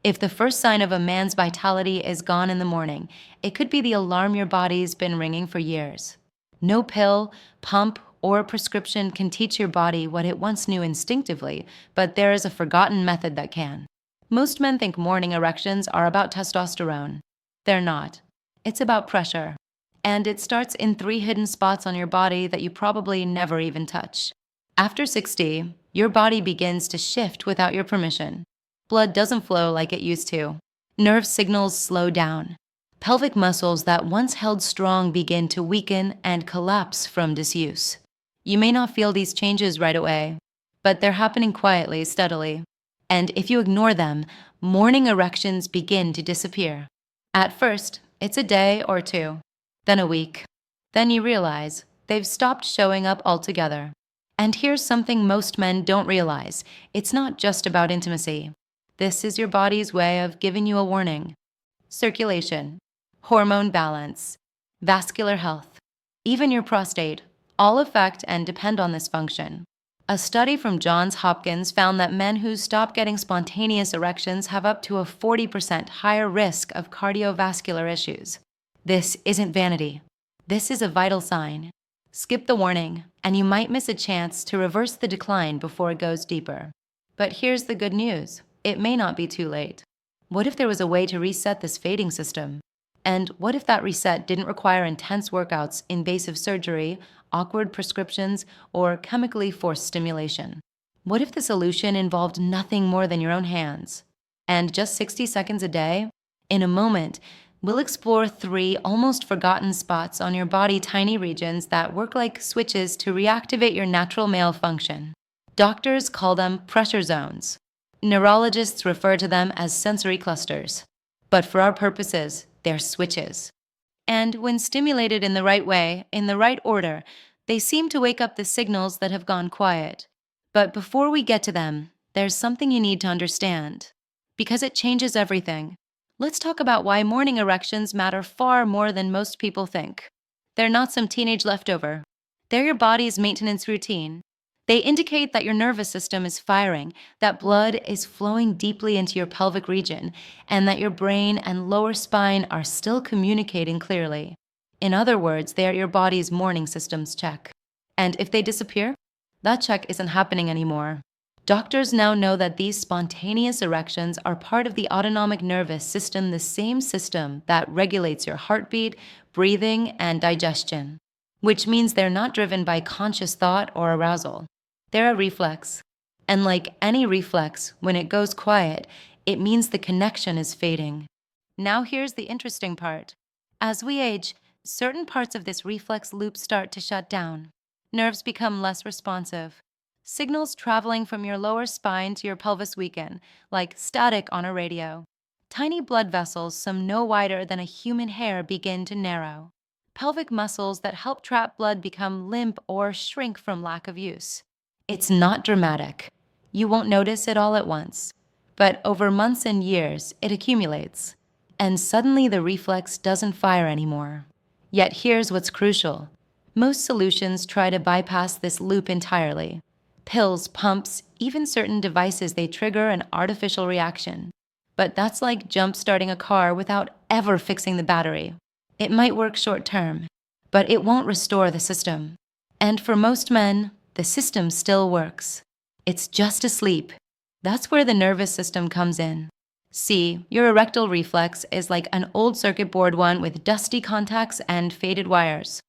If the first sign of a man's vitality is gone in the morning, it could be the alarm your body's been ringing for years. No pill, pump, or prescription can teach your body what it once knew instinctively, but there is a forgotten method that can. Most men think morning erections are about testosterone. They're not. It's about pressure. And it starts in 3 hidden spots on your body that you probably never even touch. After 60, your body begins to shift without your permission. Blood doesn't flow like it used to. Nerve signals slow down. Pelvic muscles that once held strong begin to weaken and collapse from disuse. You may not feel these changes right away, but they're happening quietly, steadily. And if you ignore them, morning erections begin to disappear. At first, it's a day or two, then a week. Then you realize they've stopped showing up altogether. And here's something most men don't realize. It's not just about intimacy. This is your body's way of giving you a warning. Circulation, hormone balance, vascular health, even your prostate, all affect and depend on this function. A study from Johns Hopkins found that men who stop getting spontaneous erections have up to a 40% higher risk of cardiovascular issues. This isn't vanity. This is a vital sign. Skip the warning, and you might miss a chance to reverse the decline before it goes deeper. But here's the good news. It may not be too late. What if there was a way to reset this fading system? And what if that reset didn't require intense workouts, invasive surgery, awkward prescriptions, or chemically forced stimulation? What if the solution involved nothing more than your own hands? And just 60 seconds a day? In a moment, we'll explore 3 almost forgotten spots on your body, tiny regions that work like switches to reactivate your natural male function. Doctors call them pressure zones. Neurologists refer to them as sensory clusters. But for our purposes, they're switches. And when stimulated in the right way, in the right order, they seem to wake up the signals that have gone quiet. But before we get to them, there's something you need to understand. Because it changes everything. Let's talk about why morning erections matter far more than most people think. They're not some teenage leftover. They're your body's maintenance routine. They indicate that your nervous system is firing, that blood is flowing deeply into your pelvic region, and that your brain and lower spine are still communicating clearly. In other words, they are your body's morning systems check. And if they disappear, that check isn't happening anymore. Doctors now know that these spontaneous erections are part of the autonomic nervous system, the same system that regulates your heartbeat, breathing, and digestion, which means they're not driven by conscious thought or arousal. They're a reflex. And like any reflex, when it goes quiet, it means the connection is fading. Now here's the interesting part. As we age, certain parts of this reflex loop start to shut down. Nerves become less responsive. Signals traveling from your lower spine to your pelvis weaken, like static on a radio. Tiny blood vessels, some no wider than a human hair, begin to narrow. Pelvic muscles that help trap blood become limp or shrink from lack of use. It's not dramatic. You won't notice it all at once. But over months and years, it accumulates. And suddenly the reflex doesn't fire anymore. Yet here's what's crucial. Most solutions try to bypass this loop entirely. Pills, pumps, even certain devices, they trigger an artificial reaction. But that's like jump-starting a car without ever fixing the battery. It might work short-term, but it won't restore the system. And for most men, the system still works. It's just asleep. That's where the nervous system comes in. See, your erectile reflex is like an old circuit board one with dusty contacts and faded wires.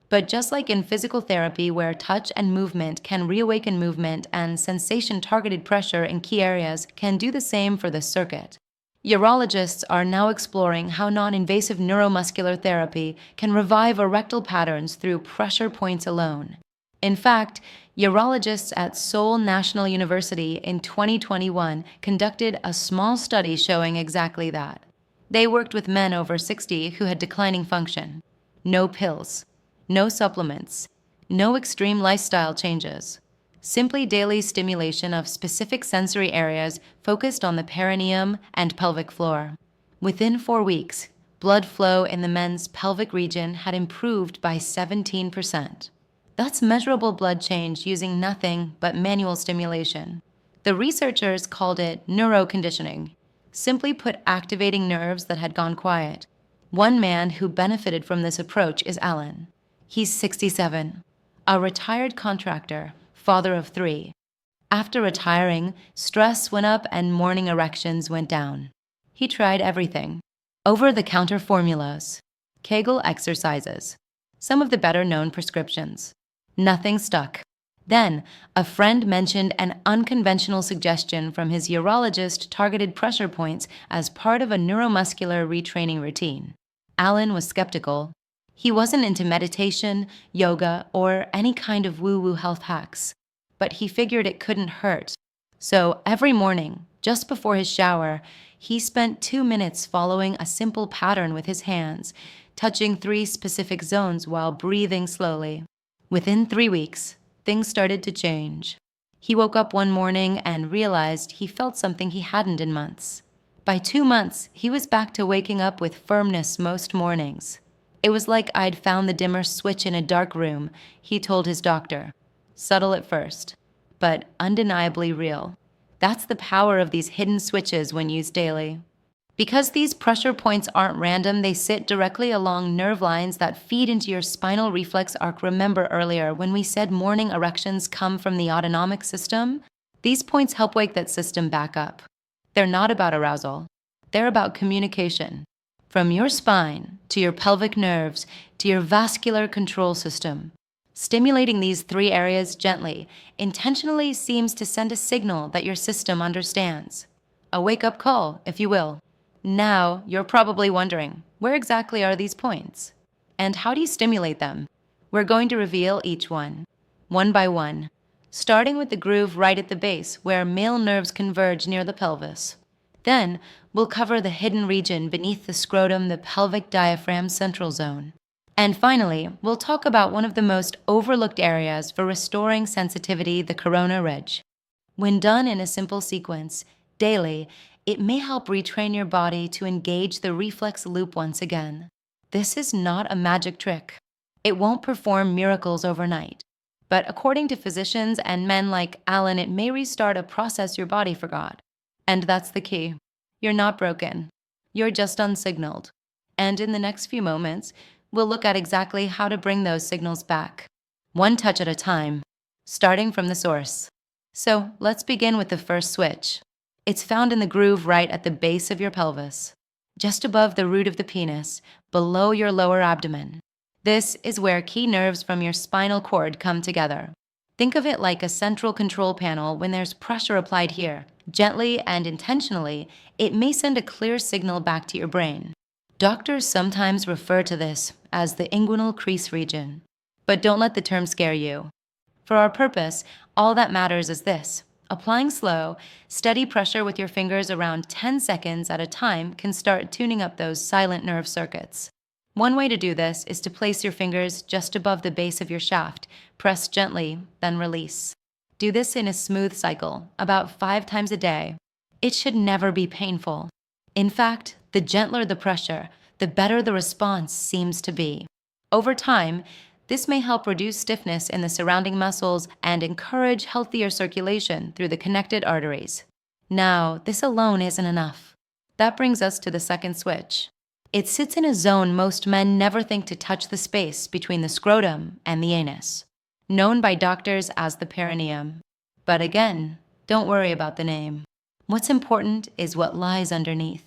But just like in physical therapy, where touch and movement can reawaken movement and sensation-targeted pressure in key areas can do the same for the circuit, urologists are now exploring how non-invasive neuromuscular therapy can revive erectile patterns through pressure points alone. In fact, urologists at Seoul National University in 2021 conducted a small study showing exactly that. They worked with men over 60 who had declining function. No pills, no supplements, no extreme lifestyle changes. Simply daily stimulation of specific sensory areas focused on the perineum and pelvic floor. Within 4 weeks, blood flow in the men's pelvic region had improved by 17%. That's measurable blood change using nothing but manual stimulation. The researchers called it neuroconditioning. simply put activating nerves that had gone quiet. One man who benefited from this approach is Alan. He's 67, a retired contractor, father of three. After retiring, stress went up and morning erections went down. He tried everything: over-the-counter formulas, Kegel exercises, some of the better-known prescriptions. Nothing stuck. Then, a friend mentioned an unconventional suggestion from his urologist targeted pressure points as part of a neuromuscular retraining routine. Alan was skeptical. He wasn't into meditation, yoga, or any kind of woo-woo health hacks, but he figured it couldn't hurt. So every morning, just before his shower, he spent 2 minutes following a simple pattern with his hands, touching 3 specific zones while breathing slowly. Within 3 weeks, things started to change. He woke up one morning and realized he felt something he hadn't in months. By 2 months, he was back to waking up with firmness most mornings. It was like I'd found the dimmer switch in a dark room, he told his doctor. Subtle at first, but undeniably real. That's the power of these hidden switches when used daily. Because these pressure points aren't random, they sit directly along nerve lines that feed into your spinal reflex arc. Remember earlier when we said morning erections come from the autonomic system? These points help wake that system back up. They're not about arousal. They're about communication. From your spine, to your pelvic nerves, to your vascular control system. Stimulating these 3 areas gently, intentionally seems to send a signal that your system understands. A wake-up call, if you will. Now, you're probably wondering, where exactly are these points? And how do you stimulate them? We're going to reveal each one by one, starting with the groove right at the base where male nerves converge near the pelvis. Then, we'll cover the hidden region beneath the scrotum, the pelvic diaphragm central zone. And finally, we'll talk about one of the most overlooked areas for restoring sensitivity, the corona ridge. When done in a simple sequence, daily, it may help retrain your body to engage the reflex loop once again. This is not a magic trick. It won't perform miracles overnight. But according to physicians and men like Alan, it may restart a process your body forgot. And that's the key. You're not broken. You're just unsignaled. And in the next few moments, we'll look at exactly how to bring those signals back, one touch at a time, starting from the source. So let's begin with the first switch. It's found in the groove right at the base of your pelvis, just above the root of the penis, below your lower abdomen. This is where key nerves from your spinal cord come together. Think of it like a central control panel. When there's pressure applied here, gently and intentionally, it may send a clear signal back to your brain. Doctors sometimes refer to this as the inguinal crease region. But don't let the term scare you. For our purpose, all that matters is this. Applying slow, steady pressure with your fingers around 10 seconds at a time can start tuning up those silent nerve circuits. One way to do this is to place your fingers just above the base of your shaft, press gently, then release. Do this in a smooth cycle, about 5 times a day. It should never be painful. In fact, the gentler the pressure, the better the response seems to be. Over time, this may help reduce stiffness in the surrounding muscles and encourage healthier circulation through the connected arteries. Now, this alone isn't enough. That brings us to the second switch. It sits in a zone most men never think to touch, the space between the scrotum and the anus, known by doctors as the perineum. But again, don't worry about the name. What's important is what lies underneath.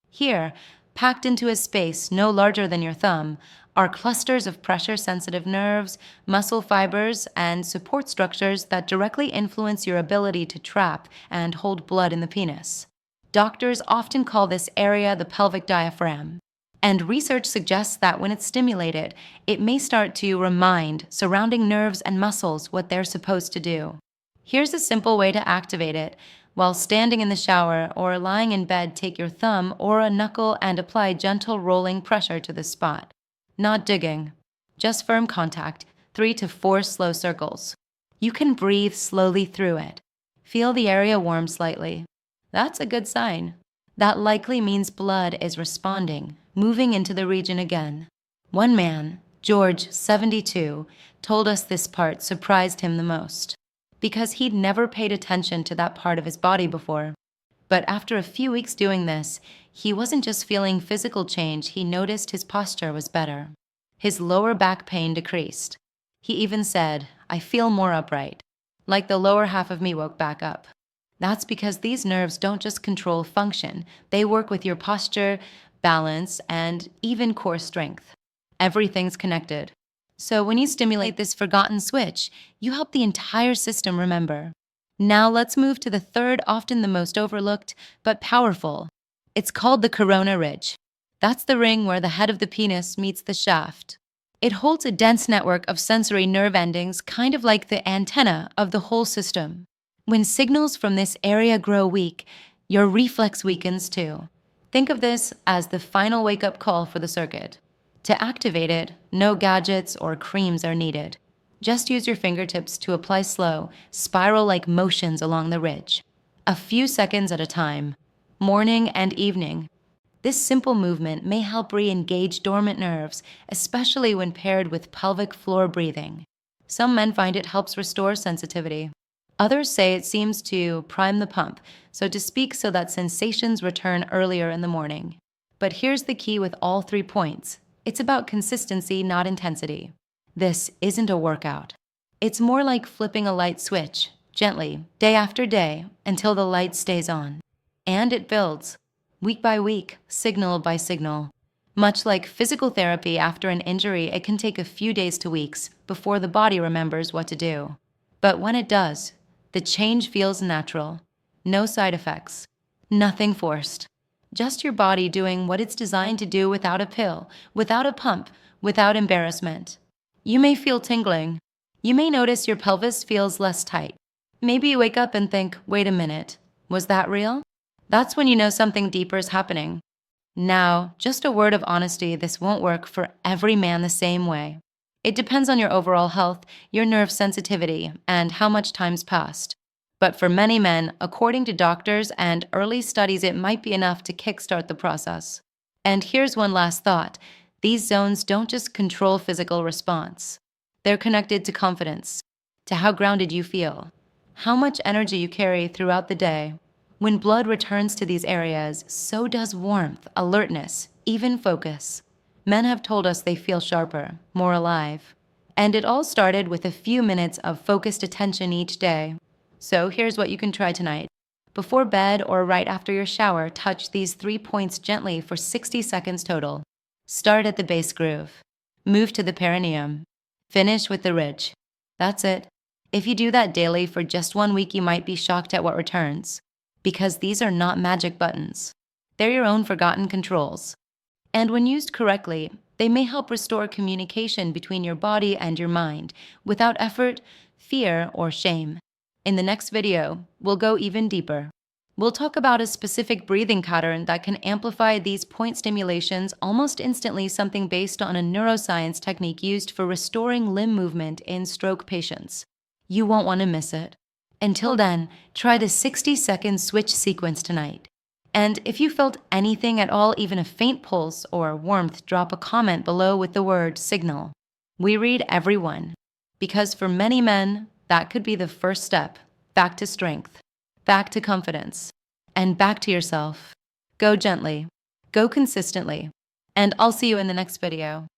Here, packed into a space no larger than your thumb, are clusters of pressure-sensitive nerves, muscle fibers, and support structures that directly influence your ability to trap and hold blood in the penis. Doctors often call this area the pelvic diaphragm, and research suggests that when it's stimulated, it may start to remind surrounding nerves and muscles what they're supposed to do. Here's a simple way to activate it. While standing in the shower or lying in bed, take your thumb or a knuckle and apply gentle rolling pressure to the spot. Not digging, just firm contact, 3 to 4 slow circles. You can breathe slowly through it. Feel the area warm slightly. That's a good sign. That likely means blood is responding, moving into the region again. One man, George, 72, told us this part surprised him the most, because he'd never paid attention to that part of his body before. But after a few weeks doing this, he wasn't just feeling physical change, he noticed his posture was better. His lower back pain decreased. He even said, "I feel more upright," like the lower half of me woke back up. That's because these nerves don't just control function, they work with your posture, balance, and even core strength. Everything's connected. So when you stimulate this forgotten switch, you help the entire system remember. Now let's move to the third, often the most overlooked, but powerful. It's called the corona ridge. That's the ring where the head of the penis meets the shaft. It holds a dense network of sensory nerve endings, kind of like the antenna of the whole system. When signals from this area grow weak, your reflex weakens too. Think of this as the final wake-up call for the circuit. To activate it, no gadgets or creams are needed. Just use your fingertips to apply slow, spiral-like motions along the ridge. A few seconds at a time, morning and evening. This simple movement may help re-engage dormant nerves, especially when paired with pelvic floor breathing. Some men find it helps restore sensitivity. Others say it seems to prime the pump, so to speak, so that sensations return earlier in the morning. But here's the key with all 3 points. It's about consistency, not intensity. This isn't a workout. It's more like flipping a light switch, gently, day after day, until the light stays on. And it builds, week by week, signal by signal. Much like physical therapy after an injury, it can take a few days to weeks before the body remembers what to do. But when it does, the change feels natural. No side effects. Nothing forced. Just your body doing what it's designed to do without a pill, without a pump, without embarrassment. You may feel tingling. You may notice your pelvis feels less tight. Maybe you wake up and think, wait a minute, was that real? That's when you know something deeper is happening. Now, just a word of honesty, this won't work for every man the same way. It depends on your overall health, your nerve sensitivity, and how much time's passed. But for many men, according to doctors and early studies, it might be enough to kickstart the process. And here's one last thought. These zones don't just control physical response. They're connected to confidence, to how grounded you feel, how much energy you carry throughout the day. When blood returns to these areas, so does warmth, alertness, even focus. Men have told us they feel sharper, more alive. And it all started with a few minutes of focused attention each day. So here's what you can try tonight. Before bed or right after your shower, touch these 3 points gently for 60 seconds total. Start at the base groove. Move to the perineum. Finish with the ridge. That's it. If you do that daily for just 1 week, you might be shocked at what returns. Because these are not magic buttons. They're your own forgotten controls. And when used correctly, they may help restore communication between your body and your mind without effort, fear, or shame. In the next video, we'll go even deeper. We'll talk about a specific breathing pattern that can amplify these point stimulations almost instantly, something based on a neuroscience technique used for restoring limb movement in stroke patients. You won't want to miss it. Until then, try the 60-second switch sequence tonight. And if you felt anything at all, even a faint pulse or warmth, drop a comment below with the word signal. We read every one. Because for many men, that could be the first step back to strength, back to confidence, and back to yourself. Go gently, go consistently, and I'll see you in the next video.